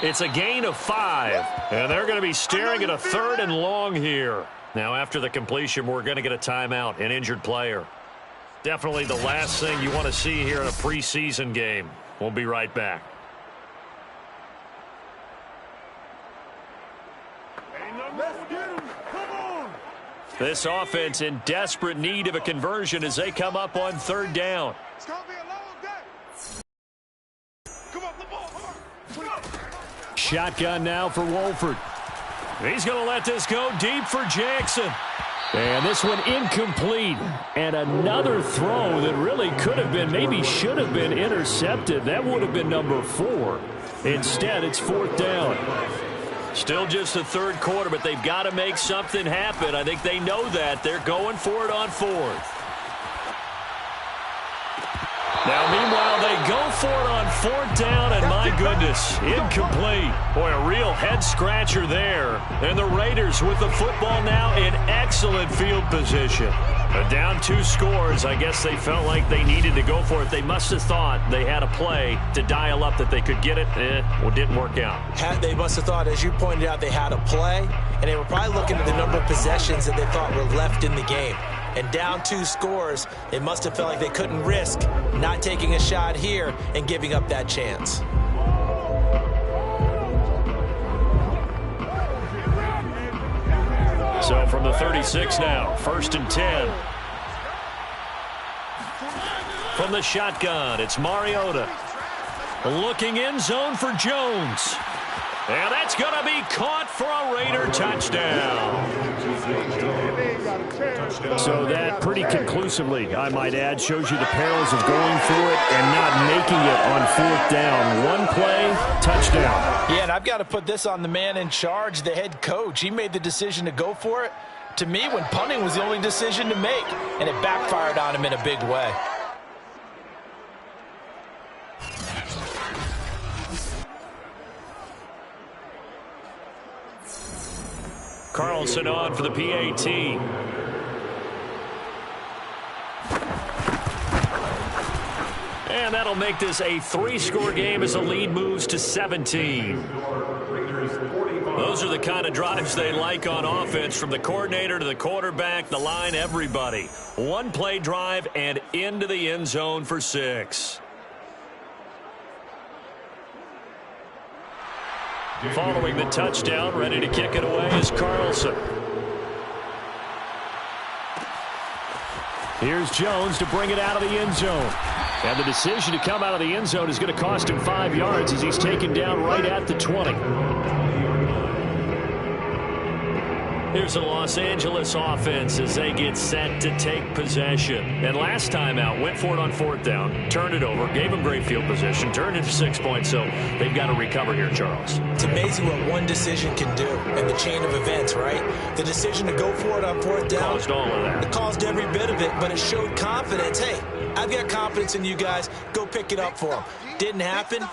It's a gain of 5. And they're going to be staring at a 3rd and long here. Now, after the completion, we're going to get a timeout, an injured player. Definitely the last thing you want to see here in a preseason game. We'll be right back. This offense in desperate need of a conversion as they come up on 3rd down. It's going to be a long day. Come on, the ball. Shotgun now for Wolford. He's going to let this go deep for Jackson. And this one incomplete. And another throw that really could have been, maybe should have been intercepted. That would have been number 4. Instead, it's 4th down. Still just the 3rd quarter, but they've got to make something happen. I think they know that. They're going for it on 4th. Now, meanwhile, they go for it on 4th down, and my goodness, incomplete. Boy, a real head-scratcher there. And the Raiders with the football now in excellent field position. But down 2 scores, I guess they felt like they needed to go for it. They must have thought they had a play to dial up that they could get it. Well, didn't work out. They must have thought, as you pointed out, they had a play, and they were probably looking at the number of possessions that they thought were left in the game. And down 2 scores, they must have felt like they couldn't risk not taking a shot here and giving up that chance. So from the 36 now, 1st and 10. From the shotgun, it's Mariota. Looking end zone for Jones. And that's going to be caught for a Raider touchdown. So that pretty conclusively, I might add, shows you the perils of going for it and not making it on 4th down. One play, touchdown. Yeah, and I've got to put this on the man in charge, the head coach. He made the decision to go for it. To me, when punting was the only decision to make, and it backfired on him in a big way. Carlson on for the PAT. And that'll make this a 3-score game as the lead moves to 17. Those are the kind of drives they like on offense, from the coordinator to the quarterback, the line, everybody. 1-play drive and into the end zone for 6. Following the touchdown, ready to kick it away is Carlson. Here's Jones to bring it out of the end zone. And the decision to come out of the end zone is going to cost him 5 yards as he's taken down right at the 20. Here's the Los Angeles offense as they get set to take possession. And last time out, went for it on 4th down, turned it over, gave them great field position, turned it to 6 points, so they've got to recover here, Charles. It's amazing what one decision can do in the chain of events, right? The decision to go for it on 4th down. Caused all of that. It caused every bit of it, but it showed confidence. Hey, I've got confidence in you guys. Go pick it up for them. Didn't happen.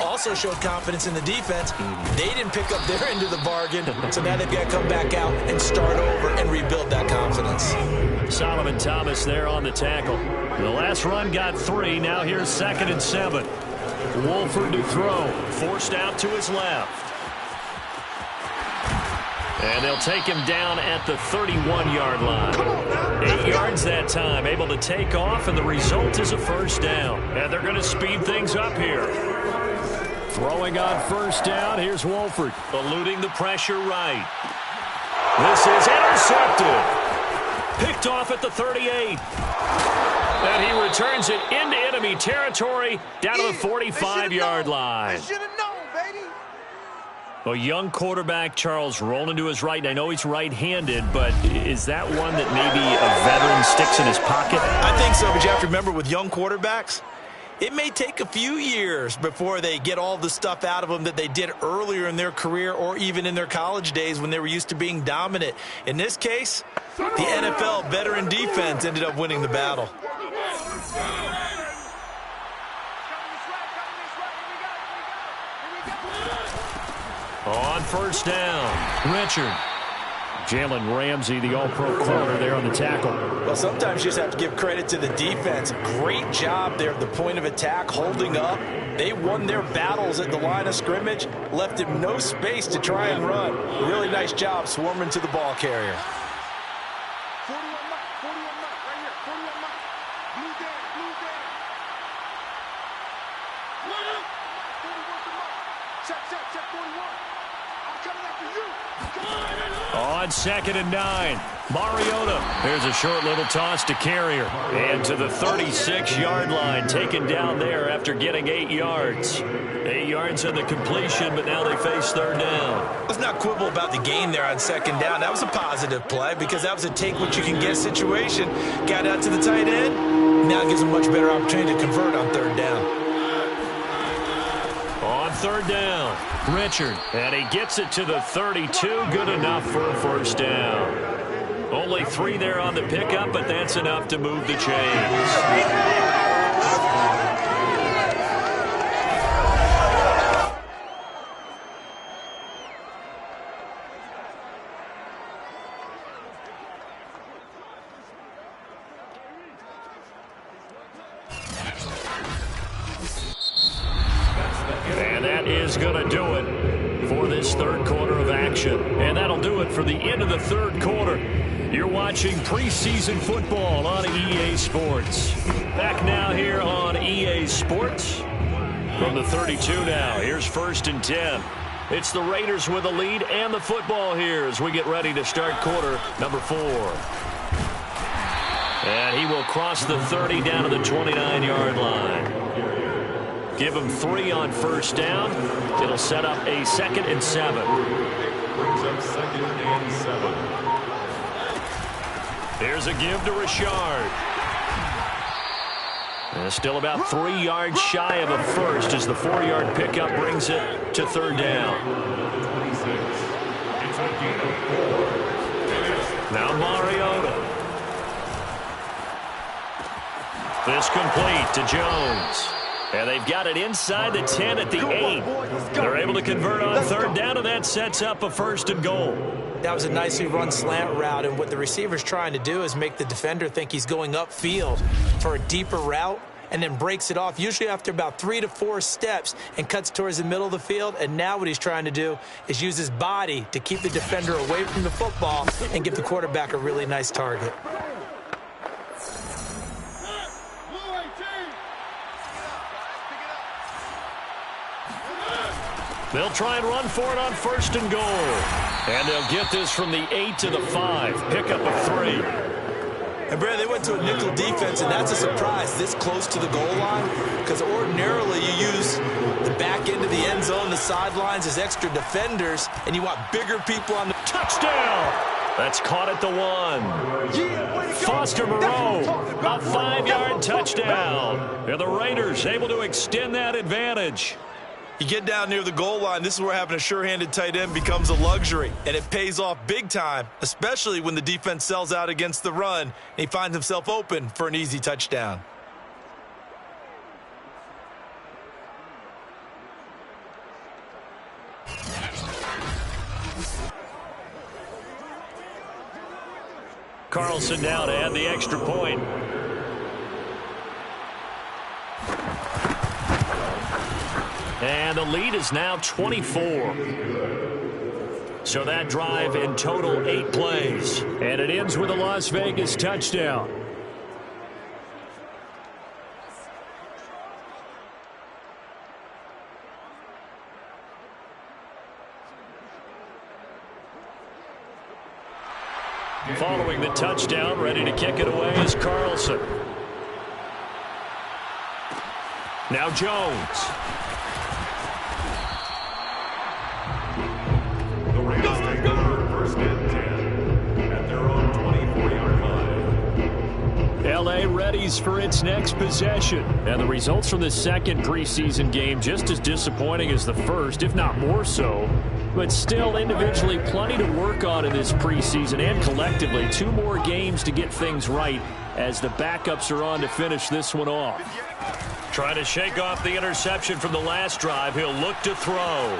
Also showed confidence in the defense. They didn't pick up their end of the bargain, so now they've got to come back out and start over and rebuild that confidence. Solomon Thomas there on the tackle. The last run got 3. Now here's 2nd and 7. Wolford to throw. Forced out to his left. And they'll take him down at the 31-yard line. 8 yards that time, able to take off, and the result is a 1st down. And they're going to speed things up here. Throwing on 1st down, here's Wolford. Eluding the pressure right. This is intercepted. Picked off at the 38. And he returns it into enemy territory down to the 45-yard line. A young quarterback, Charles, rolling to his right. I know he's right-handed, but is that one that maybe a veteran sticks in his pocket? I think so, but you have to remember with young quarterbacks, it may take a few years before they get all the stuff out of them that they did earlier in their career or even in their college days when they were used to being dominant. In this case, the NFL veteran defense ended up winning the battle. On 1st down, Richard. Jalen Ramsey, the all-pro corner there on the tackle. Well, sometimes you just have to give credit to the defense. Great job there at the point of attack, holding up. They won their battles at the line of scrimmage, left him no space to try and run. Really nice job swarming to the ball carrier. 41 Mike, right here, 41 Mike. Blue down, blue down. 41 to Mike. Check, 41. I'm coming after you. On 2nd and 9, Mariota. There's a short little toss to Carrier. And to the 36-yard line, taken down there after getting 8 yards. 8 yards on the completion, but now they face 3rd down. Let's not quibble about the gain there on 2nd down. That was a positive play because that was a take-what-you-can-get situation. Got out to the tight end. Now it gives a much better opportunity to convert on 3rd down. On 3rd down, Richard. And he gets it to the 32. Good enough for a 1st down. Only 3 there on the pickup, but that's enough to move the chains. Is going to do it for this 3rd quarter of action. And that'll do it for the end of the 3rd quarter. You're watching preseason football on EA Sports. Back now here on EA Sports. From the 32 now, here's 1st and 10. It's the Raiders with a lead and the football here as we get ready to start quarter number 4. And he will cross the 30 down to the 29-yard line. Give him 3 on 1st down. It'll set up a 2nd and 7. Brings up 2nd and 7. Here's a give to Richard. And still about 3 yards shy of a first as the 4-yard pickup brings it to 3rd down. 26. It's a gain of 4. Now Mariota. This complete to Jones. And they've got it inside the 10 at the 8. They're able to convert on 3rd down, and that sets up a 1st and goal. That was a nicely run slant route, and what the receiver's trying to do is make the defender think he's going upfield for a deeper route, and then breaks it off, usually after about 3 to 4 steps, and cuts towards the middle of the field. And now what he's trying to do is use his body to keep the defender away from the football and give the quarterback a really nice target. They'll try and run for it on 1st and goal. And they'll get this from the 8 to the 5. Pickup of 3. And, Brad, they went to a nickel defense, and that's a surprise this close to the goal line because ordinarily you use the back end of the end zone, the sidelines as extra defenders, and you want bigger people on the touchdown. That's caught at the 1. Foster Moreau, a 5-yard touchdown. And the Raiders able to extend that advantage. You get down near the goal line, this is where having a sure-handed tight end becomes a luxury, and it pays off big time, especially when the defense sells out against the run, and he finds himself open for an easy touchdown. Carlson now to add the extra point. And the lead is now 24. So that drive in total 8 plays. And it ends with a Las Vegas touchdown. Following the touchdown, ready to kick it away is Carlson. Now Jones. The Raiders take over 1st and 10 at their own 24-yard line. L.A. readies for its next possession. And the results from the second preseason game just as disappointing as the first, if not more so. But still individually plenty to work on in this preseason and collectively 2 more games to get things right as the backups are on to finish this one off. Trying to shake off the interception from the last drive. He'll look to throw.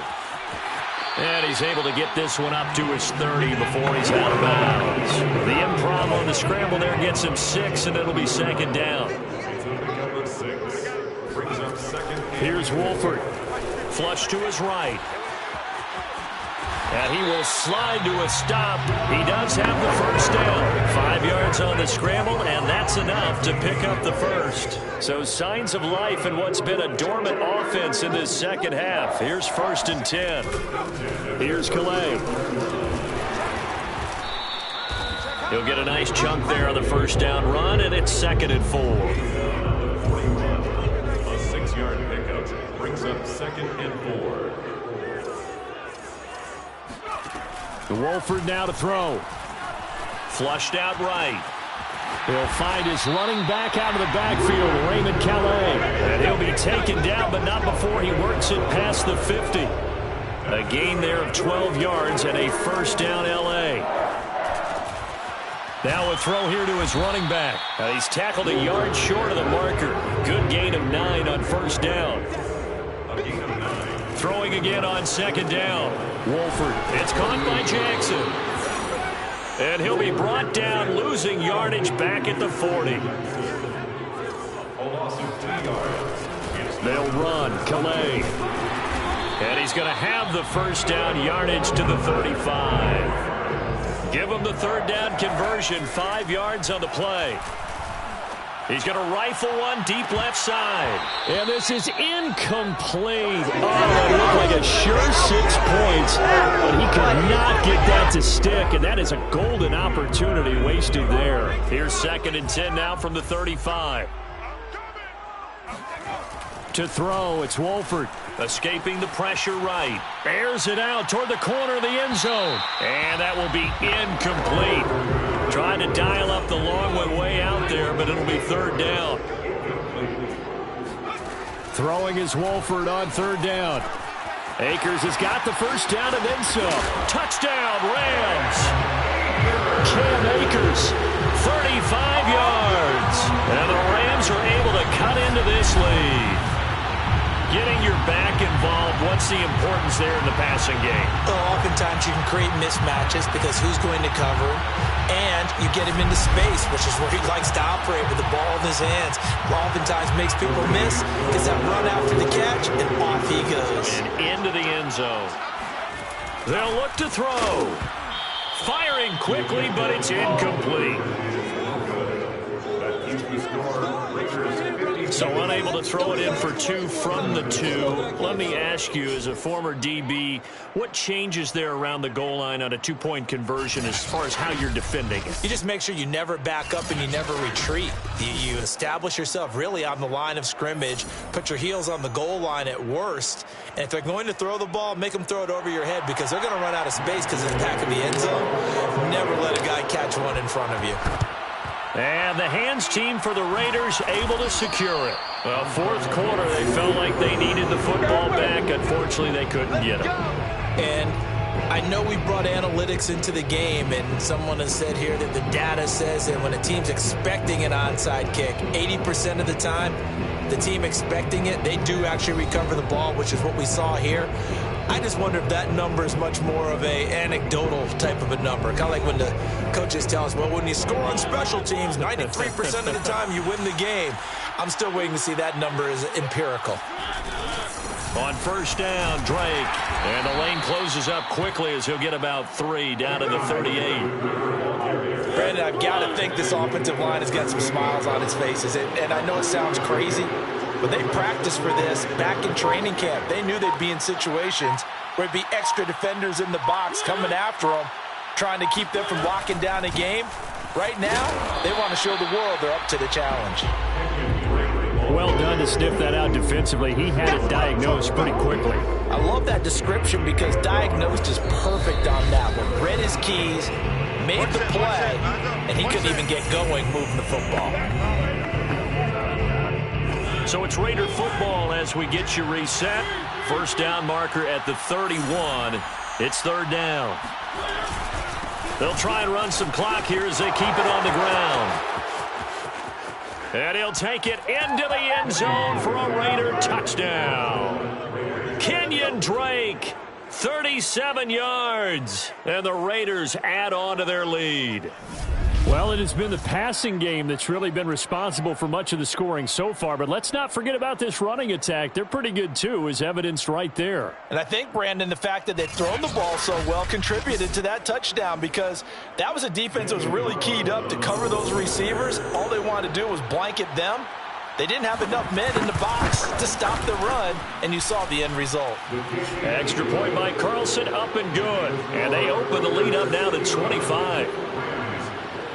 And he's able to get this one up to his 30 before he's out of bounds. The improv on the scramble there gets him 6, and it'll be second down. Here's Wolford. Flush to his right. And he will slide to a stop. He does have the first down. 5 yards on the scramble, and that's enough to pick up the first. So signs of life in what's been a dormant offense in this second half. Here's 1st and 10. Here's Calais. He'll get a nice chunk there on the first down run, and it's 2nd and 4. A 6-yard pickup brings up 2nd and 4. Wolford now to throw. Flushed out right. He'll find his running back out of the backfield, Raymond Calais. And he'll be taken down, but not before he works it past the 50. A gain there of 12 yards and a first down L.A. Now a throw here to his running back. He's tackled a yard short of the marker. Good gain of 9 on first down. Throwing again on 2nd down. Wolford. It's caught by Jackson. And he'll be brought down, losing yardage back at the 40. They'll run. Calais. And he's going to have the first down, yardage to the 35. Give him the 3rd down conversion, 5 yards on the play. He's going to rifle one deep left side. And this is incomplete. Oh, that looked like a sure 6 points, but he could not get that to stick, and that is a golden opportunity wasted there. Here's 2nd and 10 now from the 35. To throw, it's Wolford. Escaping the pressure right. Airs it out toward the corner of the end zone. And that will be incomplete. Trying to dial up the long one way out there, but it'll be 3rd down. Throwing is Wolford on 3rd down. Akers has got the first down and then some. Touchdown, Rams. Cam Akers, 35 yards. And the Rams are able to cut into this lead. Getting your back involved, what's the importance there in the passing game? Well, oftentimes you can create mismatches because who's going to cover, and you get him into space, which is where he likes to operate with the ball in his hands. Oftentimes makes people miss, gets that run after the catch, and off he goes. And into the end zone. They'll look to throw. Firing quickly, but it's incomplete. So unable to throw it in for 2 from the 2. Let me ask you, as a former DB, what changes there around the goal line on a 2-point conversion as far as how you're defending it? You just make sure you never back up and you never retreat. You establish yourself really on the line of scrimmage, put your heels on the goal line at worst, and if they're going to throw the ball, make them throw it over your head because they're going to run out of space because of the back of the end zone. Never let a guy catch one in front of you. And the hands team for the Raiders able to secure it. Well, 4th quarter, they felt like they needed the football back. Unfortunately, they couldn't get it. And I know we brought analytics into the game, and someone has said here that the data says that when a team's expecting an onside kick, 80% of the time, the team expecting it, they do actually recover the ball, which is what we saw here. I just wonder if that number is much more of a anecdotal type of a number. Kind of like when the coaches tell us, well, when you score on special teams, 93% of the time you win the game. I'm still waiting to see that number is empirical. On first down, Drake. And the lane closes up quickly as he'll get about 3 down to the 38. Brandon, I've got to think this offensive line has got some smiles on its faces. And I know it sounds crazy, but they practiced for this back in training camp. They knew they'd be in situations where it'd be extra defenders in the box coming after them, trying to keep them from locking down a game. Right now, they want to show the world they're up to the challenge. Well done to sniff that out defensively. He had it diagnosed pretty quickly. I love that description because diagnosed is perfect on that one. Read his keys, made the play, and he couldn't even get going moving the football. So it's Raider football as we get you reset. First down marker at the 31. It's 3rd down. They'll try and run some clock here as they keep it on the ground. And he'll take it into the end zone for a Raider touchdown. Kenyon Drake, 37 yards. And the Raiders add on to their lead. Well, it has been the passing game that's really been responsible for much of the scoring so far. But let's not forget about this running attack. They're pretty good, too, as evidenced right there. And I think, Brandon, the fact that they've thrown the ball so well contributed to that touchdown, because that was a defense that was really keyed up to cover those receivers. All they wanted to do was blanket them. They didn't have enough men in the box to stop the run, and you saw the end result. Extra point by Carlson, up and good. And they open the lead up now to 25.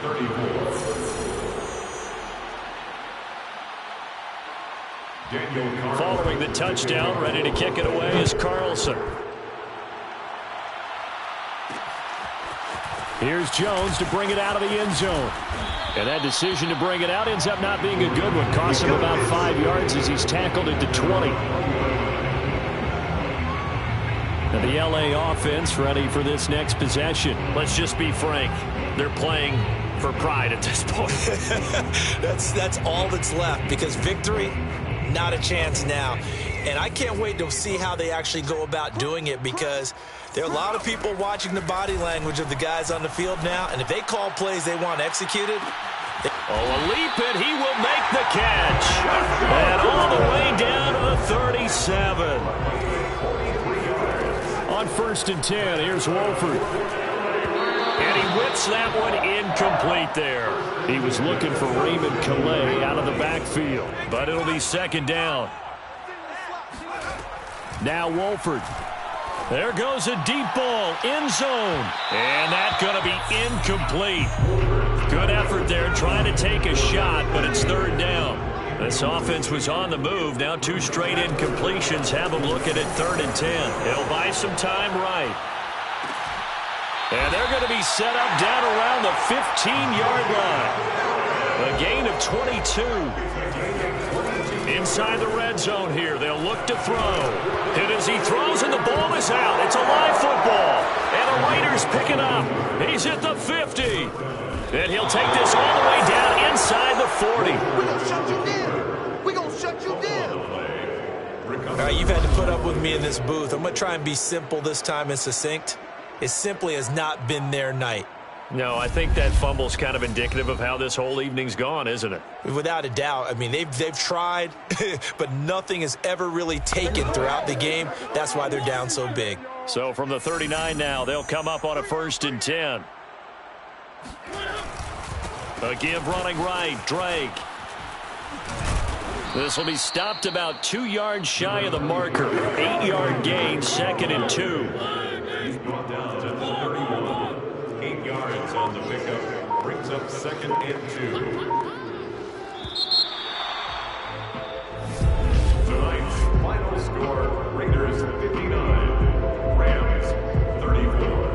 34. Following the touchdown, ready to kick it away is Carlson. Here's Jones to bring it out of the end zone. And that decision to bring it out ends up not being a good one. Costs him about 5 yards as he's tackled it to 20. Now the LA offense ready for this next possession. Let's just be frank. They're playing for pride at this point. That's all that's left, because victory, not a chance now. And I can't wait to see how they actually go about doing it, because there are a lot of people watching the body language of the guys on the field now, and if they call plays they want executed. A leap, and he will make the catch. And all the way down to the 37. On 1st and 10, here's Wolford. And he whips that one incomplete there. He was looking for Raymond Calais out of the backfield. But it'll be 2nd down. Now Wolford. There goes a deep ball, end zone. And that's going to be incomplete. Good effort there trying to take a shot, but it's 3rd down. This offense was on the move. Now 2 straight incompletions have them looking at 3rd and 10. It'll buy some time right. And they're going to be set up down around the 15-yard line. A gain of 22. Inside the red zone here, they'll look to throw. And as he throws and the ball is out, it's a live football. And the Raiders pick it up. He's at the 50. And he'll take this all the way down inside the 40. We're going to shut you down. We're going to shut you down. All right, you've had to put up with me in this booth. I'm going to try and be simple this time and succinct. It simply has not been their night. No, I think that fumble's kind of indicative of how this whole evening's gone, isn't it? Without a doubt. I mean, they've tried, but nothing has ever really taken throughout the game. That's why they're down so big. So from the 39 now, they'll come up on a 1st and 10. A give running right, Drake. This will be stopped about 2 yards shy of the marker. 8-yard gain, 2nd and 2. He's brought down to the 31. 8 yards on the pickup. Brings up 2nd and 2. Tonight's final score, Raiders 59, Rams 34.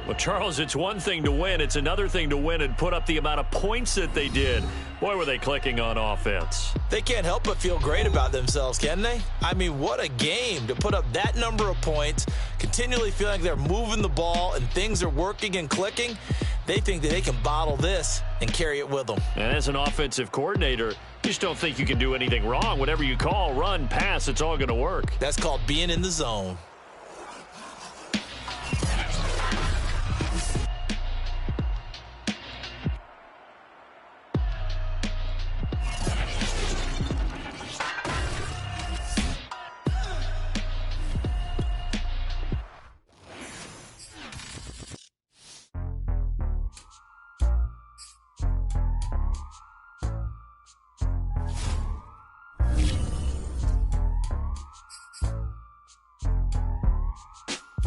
Well, Charles, it's one thing to win. It's another thing to win and put up the amount of points that they did. Boy, were they clicking on offense. They can't help but feel great about themselves, can they? I mean, what a game to put up that number of points, continually feeling like they're moving the ball and things are working and clicking. They think that they can bottle this and carry it with them. And as an offensive coordinator, you just don't think you can do anything wrong. Whatever you call, run, pass, it's all going to work. That's called being in the zone.